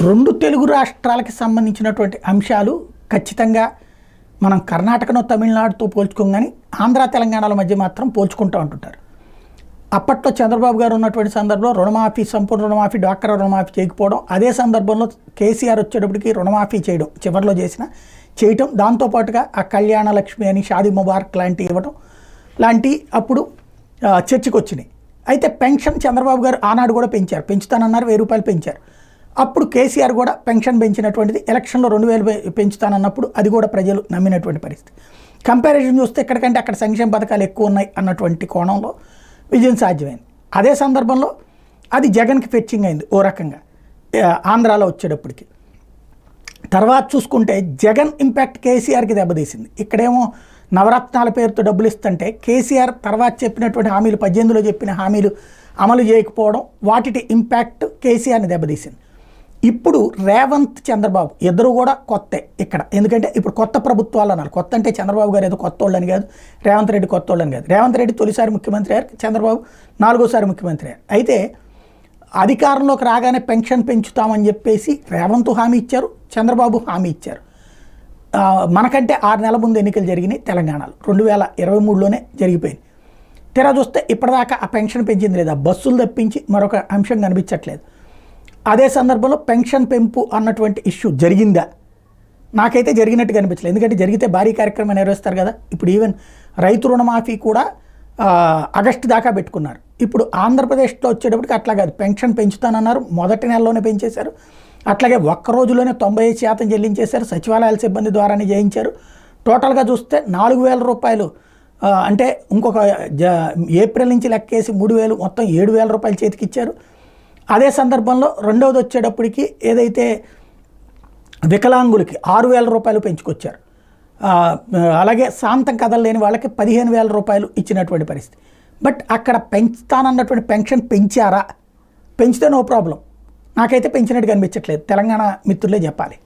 రెండు తెలుగు రాష్ట్రాలకి సంబంధించినటువంటి అంశాలు ఖచ్చితంగా మనం కర్ణాటకను తమిళనాడుతో పోల్చుకోం, కానీ ఆంధ్ర తెలంగాణల మధ్య మాత్రం పోల్చుకుంటూ ఉంటుంటారు. అప్పట్లో చంద్రబాబు గారు ఉన్నటువంటి సందర్భంలో రుణమాఫీ, సంపూర్ణ రుణమాఫీ, డ్వాక్రా రుణమాఫీ చేయకపోవడం, అదే సందర్భంలో కేసీఆర్ వచ్చేటప్పటికి రుణమాఫీ చేయడం, చివరిలో చేయటం, దాంతోపాటుగా ఆ కళ్యాణ లక్ష్మి అని, షాదీ ముబారక్ లాంటివి ఇవ్వడం లాంటి అప్పుడు చర్చకు వచ్చినాయి. అయితే పెన్షన్ చంద్రబాబు గారు ఆనాడు కూడా పెంచుతానన్నారు, 1000 రూపాయలు పెంచారు. అప్పుడు కేసీఆర్ కూడా పెన్షన్ పెంచినటువంటిది ఎలక్షన్లో 2000 పెంచుతానన్నప్పుడు అది కూడా ప్రజలు నమ్మినటువంటి పరిస్థితి. కంపారిజన్ చూస్తే ఎక్కడికంటే అక్కడ సంక్షేమ పథకాలు ఎక్కువ ఉన్నాయి అన్నటువంటి కోణంలో విజయం సాధ్యమైంది. అదే సందర్భంలో అది జగన్కి ఫెచ్చింగ్ అయింది ఓ రకంగా ఆంధ్రాలో వచ్చేటప్పటికి. తర్వాత చూసుకుంటే జగన్ ఇంపాక్ట్ కేసీఆర్కి దెబ్బతీసింది. ఇక్కడేమో నవరత్నాల పేరుతో డబ్బులు ఇస్తుంటే కేసీఆర్ తర్వాత చెప్పినటువంటి హామీలు, 18లో చెప్పిన హామీలు అమలు చేయకపోవడం, వాటి ఇంపాక్ట్ కేసీఆర్ని దెబ్బతీసింది. ఇప్పుడు రేవంత్, చంద్రబాబు ఇద్దరు కూడా కొత్తే ఇక్కడ. ఎందుకంటే ఇప్పుడు కొత్త ప్రభుత్వాలు అన్నారు. కొత్త అంటే చంద్రబాబు గారు ఏదో కొత్త వాళ్ళని కాదు, రేవంత్ రెడ్డి కొత్త వాళ్ళని కాదు. రేవంత్ రెడ్డి తొలిసారి ముఖ్యమంత్రి అయ్యారు, చంద్రబాబు 4వసారి ముఖ్యమంత్రి అయ్యారు. అయితే అధికారంలోకి రాగానే పెన్షన్ పెంచుతామని చెప్పేసి రేవంత్ హామీ ఇచ్చారు, చంద్రబాబు హామీ ఇచ్చారు. మనకంటే 6 నెలల ముందు ఎన్నికలు జరిగినాయి తెలంగాణలో, 2023లోనే జరిగిపోయింది. తెర చూస్తే ఇప్పటిదాకా ఆ పెన్షన్ పెంచింది లేదా, బస్సులు తప్పించి మరొక అంశం కనిపించట్లేదు. అదే సందర్భంలో పెన్షన్ పెంపు అన్నటువంటి ఇష్యూ జరిగిందా? నాకైతే జరిగినట్టు కనిపించలేదు. ఎందుకంటే జరిగితే భారీ కార్యక్రమం నిర్వహిస్తారు కదా. ఇప్పుడు ఈవెన్ రైతు రుణమాఫీ కూడా ఆగస్టు దాకా పెట్టుకున్నారు. ఇప్పుడు ఆంధ్రప్రదేశ్లో వచ్చేటప్పటికి అట్లా కాదు, పెన్షన్ పెంచుతానన్నారు, మొదటి నెలలోనే పెంచేశారు. అట్లాగే ఒక్క రోజులోనే 95% చెల్లించేశారు, సచివాలయాల సిబ్బంది ద్వారానే చేయించారు. టోటల్గా చూస్తే 4000 రూపాయలు, అంటే ఇంకొక ఏప్రిల్ నుంచి లెక్కేసి 3000, మొత్తం 7000 రూపాయలు చేతికిచ్చారు. అదే సందర్భంలో రెండవది వచ్చేటప్పటికి ఏదైతే వికలాంగులకి 6000 రూపాయలు పెంచుకొచ్చారు. అలాగే శాంతం కదలలేని వాళ్ళకి 15000 రూపాయలు ఇచ్చినటువంటి పరిస్థితి. బట్ అక్కడ పెంచుతానన్నటువంటి పెన్షన్ పెంచారా? పెంచితే నో ప్రాబ్లం. నాకైతే పెంచినట్టు కనిపించట్లేదు. తెలంగాణ మిత్రులే చెప్పాలి.